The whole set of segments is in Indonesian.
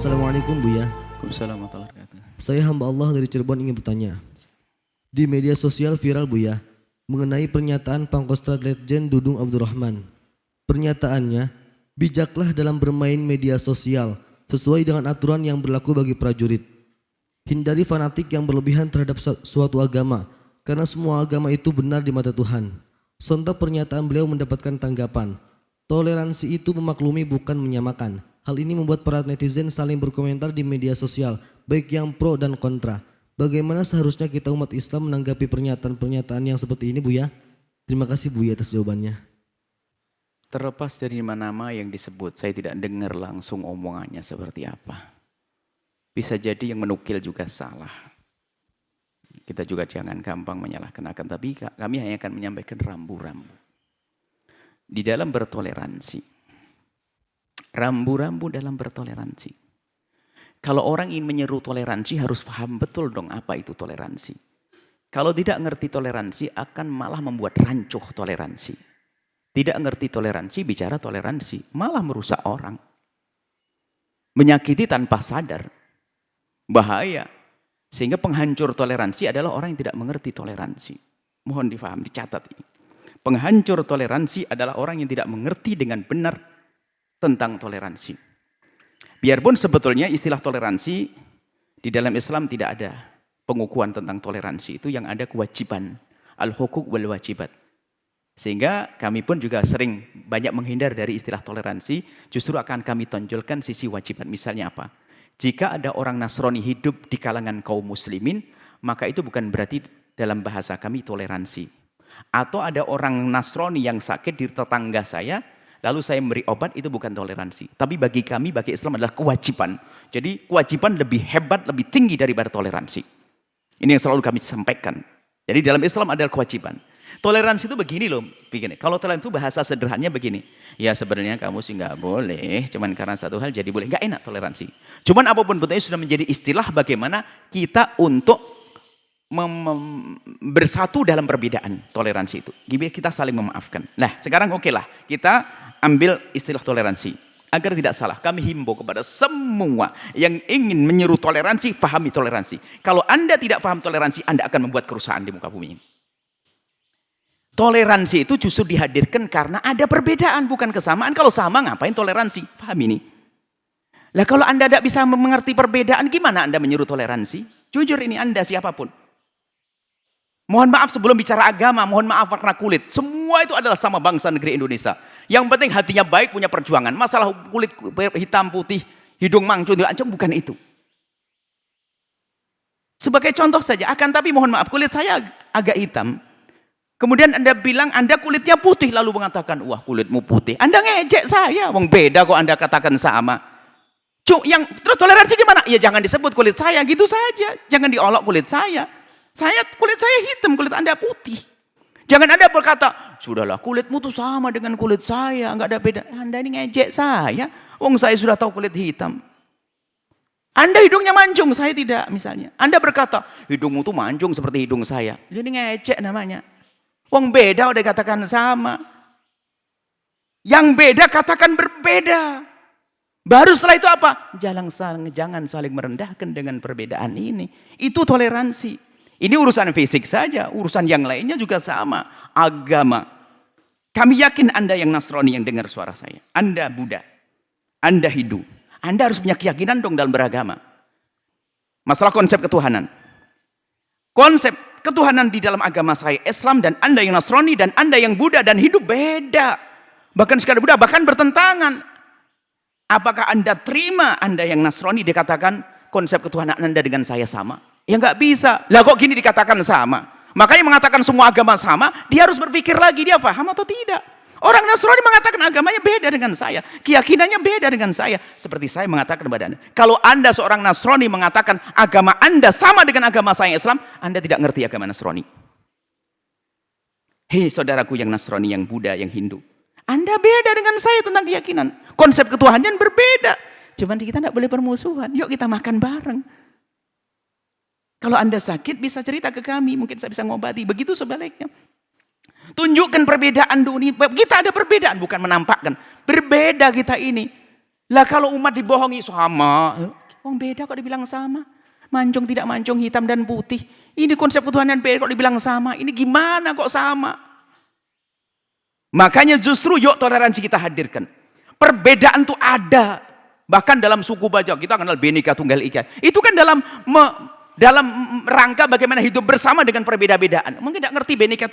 Assalamualaikum Buya. Waalaikumsalam warahmatullahi wabarakatuh. Saya hamba Allah dari Cirebon ingin bertanya. Di media sosial viral Buya mengenai pernyataan Pangkostrat Letjen Dudung Abdurrahman. Pernyataannya, bijaklah dalam bermain media sosial sesuai dengan aturan yang berlaku bagi prajurit. Hindari fanatik yang berlebihan terhadap suatu agama, karena semua agama itu benar di mata Tuhan. Sontak pernyataan beliau mendapatkan tanggapan. Toleransi itu memaklumi bukan menyamakan. Hal ini membuat para netizen saling berkomentar di media sosial, baik yang pro dan kontra. Bagaimana seharusnya kita umat Islam menanggapi pernyataan-pernyataan yang seperti ini Buya? Terima kasih Buya atas jawabannya. Terlepas dari nama yang disebut, saya tidak dengar langsung omongannya seperti apa. Bisa jadi yang menukil juga salah. Kita juga jangan gampang menyalahkan, tapi kami hanya akan menyampaikan rambu-rambu. Di dalam bertoleransi, rambu-rambu dalam bertoleransi. Kalau orang ingin menyeru toleransi harus paham betul dong apa itu toleransi. Kalau tidak ngerti toleransi akan malah membuat rancuh toleransi. Tidak ngerti toleransi bicara toleransi malah merusak orang. Menyakiti tanpa sadar. Bahaya. Sehingga penghancur toleransi adalah orang yang tidak mengerti toleransi. Mohon difaham, dicatat ini. Penghancur toleransi adalah orang yang tidak mengerti dengan benar tentang toleransi. Biarpun sebetulnya istilah toleransi di dalam Islam tidak ada pengukuhan tentang toleransi. Itu yang ada kewajiban. Al-hukuk wal wajibat. Sehingga kami pun juga sering banyak menghindar dari istilah toleransi. Justru akan kami tonjolkan sisi wajiban. Misalnya apa? Jika ada orang Nasrani hidup di kalangan kaum muslimin, maka itu bukan berarti dalam bahasa kami toleransi. Atau ada orang Nasrani yang sakit di tetangga saya, lalu saya memberi obat, itu bukan toleransi. Tapi bagi kami, bagi Islam adalah kewajiban. Jadi kewajiban lebih hebat, lebih tinggi daripada toleransi. Ini yang selalu kami sampaikan. Jadi dalam Islam adalah kewajiban. Toleransi itu begini loh, begini. Kalau toleransi itu bahasa sederhananya begini. Ya sebenarnya kamu sih nggak boleh, cuman karena satu hal jadi boleh. Nggak enak toleransi. Cuman apapun bentuknya sudah menjadi istilah bagaimana kita untuk bersatu dalam perbedaan. Toleransi itu. Kita saling memaafkan. Nah sekarang oke lah, kita ambil istilah toleransi. Agar tidak salah, kami himbau kepada semua yang ingin menyeru toleransi, pahami toleransi. Kalau Anda tidak paham toleransi, Anda akan membuat kerusakan di muka bumi ini. Toleransi itu justru dihadirkan karena ada perbedaan, bukan kesamaan. Kalau sama ngapain toleransi? Paham ini? Lah kalau Anda tidak bisa mengerti perbedaan, gimana Anda menyuruh toleransi? Jujur ini Anda siapapun. Mohon maaf sebelum bicara agama, mohon maaf warna kulit. Semua itu adalah sama bangsa negeri Indonesia. Yang penting hatinya baik, punya perjuangan. Masalah kulit hitam, putih, hidung mancung, bukan itu. Sebagai contoh saja, akan tapi mohon maaf kulit saya agak hitam. Kemudian Anda bilang Anda kulitnya putih, lalu mengatakan, wah kulitmu putih. Anda ngejek saya, wong beda kok Anda katakan sama. Terus toleransi gimana? Ya jangan disebut kulit saya, gitu saja. Jangan diolok kulit saya. Kulit saya hitam, kulit Anda putih. Jangan Anda berkata, sudahlah kulitmu tuh sama dengan kulit saya, enggak ada beda. Anda ini ngejek saya, wong saya sudah tahu kulit hitam. Anda hidungnya mancung, saya tidak misalnya. Anda berkata, hidungmu tuh mancung seperti hidung saya. Jadi ngejek namanya. Wong beda udah katakan sama. Yang beda katakan berbeda. Baru setelah itu apa? Jangan saling merendahkan dengan perbedaan ini. Itu toleransi. Ini urusan fisik saja. Urusan yang lainnya juga sama. Agama. Kami yakin Anda yang Nasrani yang dengar suara saya. Anda Buddha. Anda Hindu. Anda harus punya keyakinan dong dalam beragama. Masalah konsep ketuhanan. Konsep ketuhanan di dalam agama saya Islam dan Anda yang Nasrani dan Anda yang Buddha dan Hindu beda. Bahkan sekadar Buddha bahkan bertentangan. Apakah Anda terima Anda yang Nasrani dikatakan konsep ketuhanan Anda dengan saya sama? Ya nggak bisa. Lah kok gini dikatakan sama? Makanya mengatakan semua agama sama, dia harus berpikir lagi dia paham atau tidak. Orang Nasrani mengatakan agamanya beda dengan saya, keyakinannya beda dengan saya. Seperti saya mengatakan kepada Anda, kalau Anda seorang Nasrani mengatakan agama Anda sama dengan agama saya Islam, Anda tidak ngerti agama Nasrani. Hei saudaraku yang Nasrani, yang Buddha, yang Hindu, Anda beda dengan saya tentang keyakinan. Konsep ketuhanan berbeda. Cuman kita tidak boleh permusuhan. Yuk kita makan bareng. Kalau Anda sakit bisa cerita ke kami, mungkin saya bisa ngobati. Begitu sebaliknya. Tunjukkan perbedaan dunia. Kita ada perbedaan, bukan menampakkan. Berbeda kita ini. Lah kalau umat dibohongi sama, wong beda kok dibilang sama. Mancung tidak mancung, hitam dan putih. Ini konsep ketuhanan beda kok dibilang sama. Ini gimana kok sama? Makanya justru yuk toleransi kita hadirkan. Perbedaan tuh ada. Bahkan dalam suku Bajau kita kenal Bhinneka Tunggal Ika. Itu kan dalam rangka bagaimana hidup bersama dengan perbeda-bedaan. Mungkin tidak ngerti Bhinneka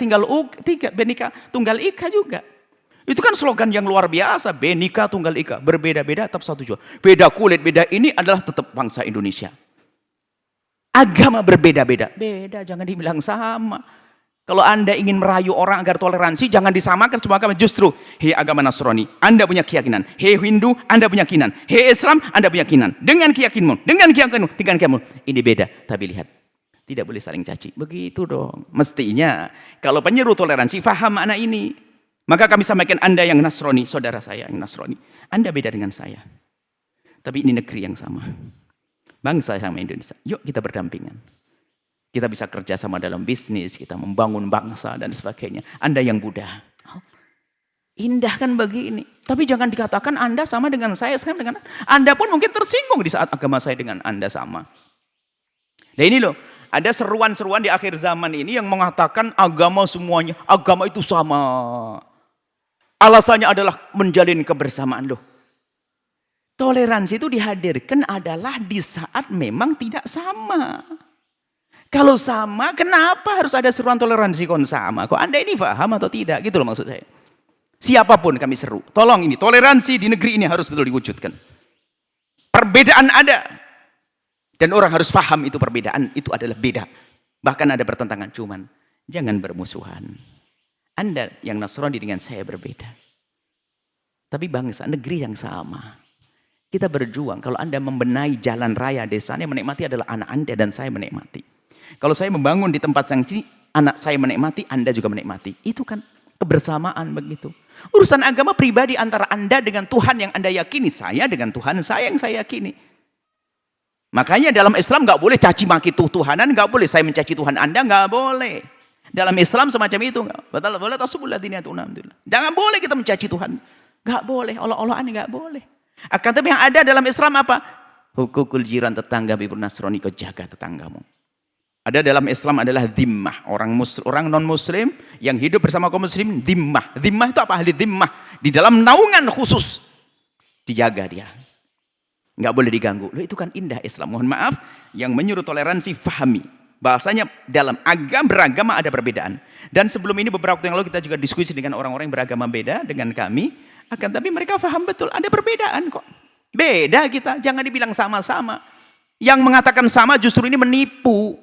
Tunggal Ika juga. Itu kan slogan yang luar biasa. Bhinneka Tunggal Ika. Berbeda-beda tetap satu jua. Beda kulit, beda ini adalah tetap bangsa Indonesia. Agama berbeda-beda. Beda, jangan dibilang sama. Kalau Anda ingin merayu orang agar toleransi, jangan disamakan semua agama. Justru, hei agama Nasrani, Anda punya keyakinan. Hei Hindu, Anda punya keyakinan. Hei Islam, Anda punya keyakinan. Dengan keyakinanmu, dengan keyakinanmu. Ini beda, tapi lihat. Tidak boleh saling caci. Begitu dong. Mestinya, kalau penyeru toleransi, faham anak ini. Maka kami sampaikan Anda yang Nasrani, saudara saya yang Nasrani. Anda beda dengan saya. Tapi ini negeri yang sama. Bangsa sama Indonesia. Yuk kita berdampingan. Kita bisa kerja sama dalam bisnis, kita membangun bangsa dan sebagainya. Anda yang Buddha. Indah kan begini. Tapi jangan dikatakan Anda sama dengan saya dengan Anda pun mungkin tersinggung di saat agama saya dengan Anda sama. Nah ini loh, ada seruan-seruan di akhir zaman ini yang mengatakan agama semuanya, agama itu sama. Alasannya adalah menjalin kebersamaan loh. Toleransi itu dihadirkan adalah di saat memang tidak sama. Kalau sama, kenapa harus ada seruan toleransi kon sama? Kok Anda ini paham atau tidak? Gitu loh maksud saya. Siapapun kami seru. Tolong ini, toleransi di negeri ini harus betul diwujudkan. Perbedaan ada. Dan orang harus paham itu perbedaan, itu adalah beda. Bahkan ada pertentangan, cuman jangan bermusuhan. Anda yang Nasrani dengan saya berbeda. Tapi bangsa, negeri yang sama. Kita berjuang, kalau Anda membenahi jalan raya desanya, menikmati adalah anak Anda dan saya menikmati. Kalau saya membangun di tempat yang sini, anak saya menikmati, Anda juga menikmati. Itu kan kebersamaan begitu. Urusan agama pribadi antara Anda dengan Tuhan yang Anda yakini, saya dengan Tuhan saya yang saya yakini. Makanya dalam Islam nggak boleh caci maki Tuhanan, nggak boleh saya mencaci Tuhan Anda, nggak boleh. Dalam Islam semacam itu nggak. Betul boleh jangan boleh kita mencaci Tuhan, nggak boleh. Allah-Allahan nggak boleh. Akan tapi yang ada dalam Islam apa? Hukukul jiran, tetangga bibur Nasrani, kau jaga tetanggamu. Ada dalam Islam adalah dhimmah. Orang non-muslim yang hidup bersama kaum muslim, dhimmah. Dhimmah itu apa? Ahli dhimmah. Di dalam naungan khusus. Dijaga dia. Nggak boleh diganggu. Loh, itu kan indah Islam. Mohon maaf, yang menyuruh toleransi, fahami. Bahasanya dalam beragama ada perbedaan. Dan sebelum ini beberapa waktu yang lalu kita juga diskusi dengan orang-orang yang beragama beda dengan kami. Akan tapi mereka paham betul, ada perbedaan kok. Beda kita, jangan dibilang sama-sama. Yang mengatakan sama justru ini menipu.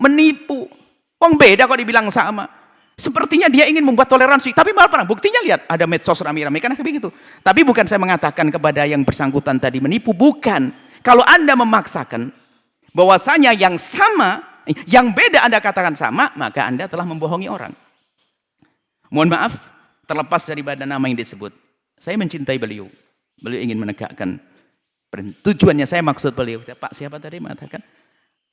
Wong beda kok dibilang sama. Sepertinya dia ingin membuat toleransi, tapi malah pernah buktinya lihat ada medsos rame-rame kan begitu. Tapi bukan saya mengatakan kepada yang bersangkutan tadi menipu, bukan. Kalau Anda memaksakan bahwasanya yang sama, yang beda Anda katakan sama, maka Anda telah membohongi orang. Mohon maaf, terlepas daripada nama yang disebut. Saya mencintai beliau. Beliau ingin menegakkan tujuannya, saya maksud beliau. Pak siapa tadi mengatakan?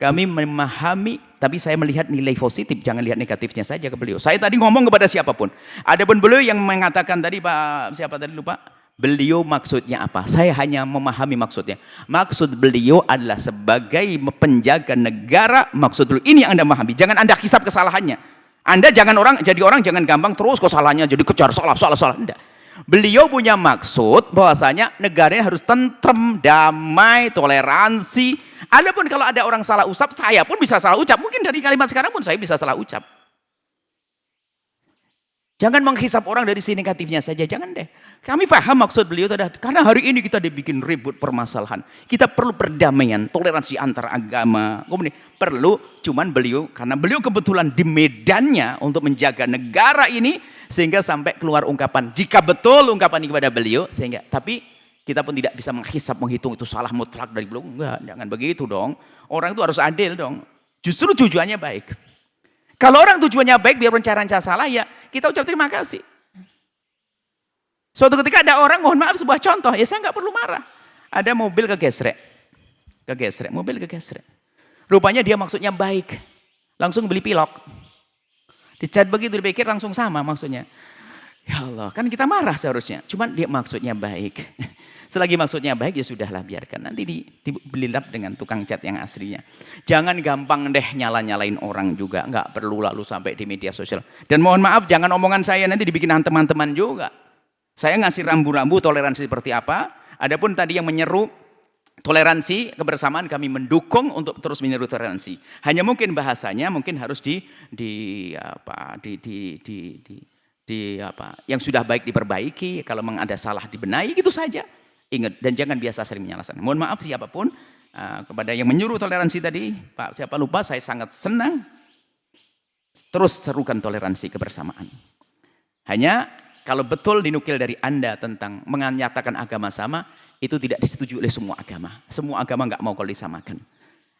Kami memahami, tapi saya melihat nilai positif, jangan lihat negatifnya saja ke beliau. Saya tadi ngomong kepada siapapun. Adapun beliau yang mengatakan tadi, Pak siapa tadi lupa? Beliau maksudnya apa? Saya hanya memahami maksudnya. Maksud beliau adalah sebagai penjaga negara, maksud beliau. Ini yang Anda memahami, jangan Anda hisap kesalahannya. Anda jangan jadi orang jangan gampang terus kesalahannya, jadi kejar salah. Enggak. Beliau punya maksud bahwasanya negaranya harus tentrem, damai, toleransi. Adapun kalau ada orang salah ucap, saya pun bisa salah ucap. Mungkin dari kalimat sekarang pun saya bisa salah ucap. Jangan menghisap orang dari sisi negatifnya saja, jangan deh. Kami paham maksud beliau itu adalah karena hari ini kita dibikin ribut permasalahan. Kita perlu perdamaian, toleransi antar agama. Kemudian perlu, cuman beliau karena beliau kebetulan di medannya untuk menjaga negara ini sehingga sampai keluar ungkapan. Jika betul ungkapan ini kepada beliau, sehingga tapi kita pun tidak bisa menghisap, menghitung itu salah mutlak dari beliau. Enggak, jangan begitu dong. Orang itu harus adil dong. Justru tujuannya baik. Kalau orang tujuannya baik, biar cara salah ya kita ucap terima kasih. Suatu ketika ada orang, mohon maaf sebuah contoh, ya saya nggak perlu marah. Ada mobil kegesrek. Mobil kegesrek. Rupanya dia maksudnya baik. Langsung beli pilok. Dicat begitu dipikir langsung sama maksudnya. Ya Allah, kan kita marah seharusnya. Cuman dia maksudnya baik. Selagi maksudnya baik ya sudahlah, biarkan. Nanti dibelilap dengan tukang cat yang aslinya. Jangan gampang deh nyalain orang juga. Nggak perlu lalu sampai di media sosial. Dan mohon maaf, jangan omongan saya nanti dibikin teman-teman juga. Saya ngasih rambu-rambu toleransi seperti apa. Adapun tadi yang menyeru toleransi, kebersamaan, kami mendukung untuk terus menyeru toleransi. Hanya mungkin bahasanya mungkin harus yang sudah baik diperbaiki, kalau memang ada salah dibenahi, gitu saja. Ingat, dan jangan biasa sering menyalahkan. Mohon maaf siapapun, kepada yang menyuruh toleransi tadi, Pak siapa lupa, saya sangat senang. Terus serukan toleransi kebersamaan. Hanya kalau betul dinukil dari Anda tentang menyatakan agama sama, itu tidak disetujui oleh semua agama. Semua agama nggak mau kalau disamakan.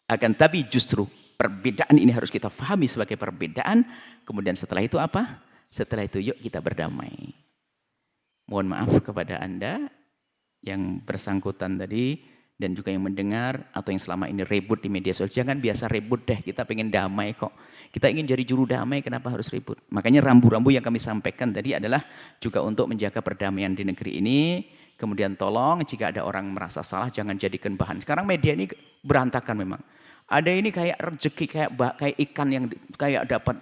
Akan tapi justru perbedaan ini harus kita pahami sebagai perbedaan. Kemudian setelah itu apa? Setelah itu yuk kita berdamai. Mohon maaf kepada Anda yang bersangkutan tadi dan juga yang mendengar atau yang selama ini ribut di media sosial. Jangan biasa ribut deh, kita pengen damai kok. Kita ingin jadi juru damai, kenapa harus ribut? Makanya rambu-rambu yang kami sampaikan tadi adalah juga untuk menjaga perdamaian di negeri ini. Kemudian tolong jika ada orang merasa salah jangan jadikan bahan. Sekarang media ini berantakan memang. Ada ini kayak rezeki, kayak ikan yang kayak dapat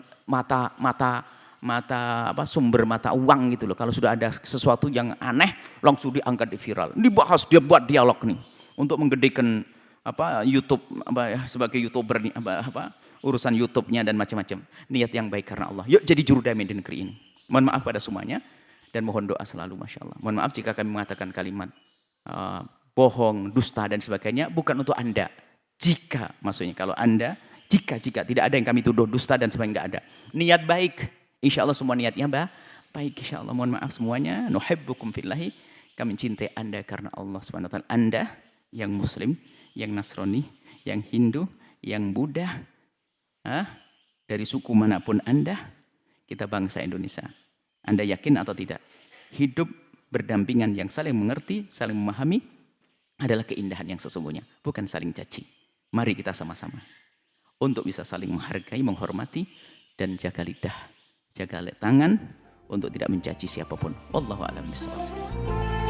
sumber mata uang gitu loh. Kalau sudah ada sesuatu yang aneh langsung diangkat di viral. Dibahas, dia buat dialog nih untuk menggedekan YouTube sebagai YouTuber nih, urusan YouTube-nya dan macam-macam. Niat yang baik karena Allah. Yuk jadi juru damai di negeri ini. Mohon maaf pada semuanya dan mohon doa selalu, Masya Allah. Mohon maaf jika kami mengatakan kalimat bohong, dusta dan sebagainya, bukan untuk Anda. Jika maksudnya kalau Anda jika tidak ada yang kami tuduh dusta dan sebagainya, nggak ada. Niat baik. Insya Allah semua niatnya baik, insya Allah. Mohon maaf semuanya. Nuhibbukum fillahi. Kami cintai Anda karena Allah SWT. Anda yang Muslim, yang Nasrani, yang Hindu, yang Buddha, dari suku manapun Anda, kita bangsa Indonesia. Anda yakin atau tidak? Hidup berdampingan yang saling mengerti, saling memahami adalah keindahan yang sesungguhnya, bukan saling caci. Mari kita sama-sama untuk bisa saling menghargai, menghormati, dan jaga lidah, jaga tangan untuk tidak mencaci siapapun. Wallahu a'lam bishawab.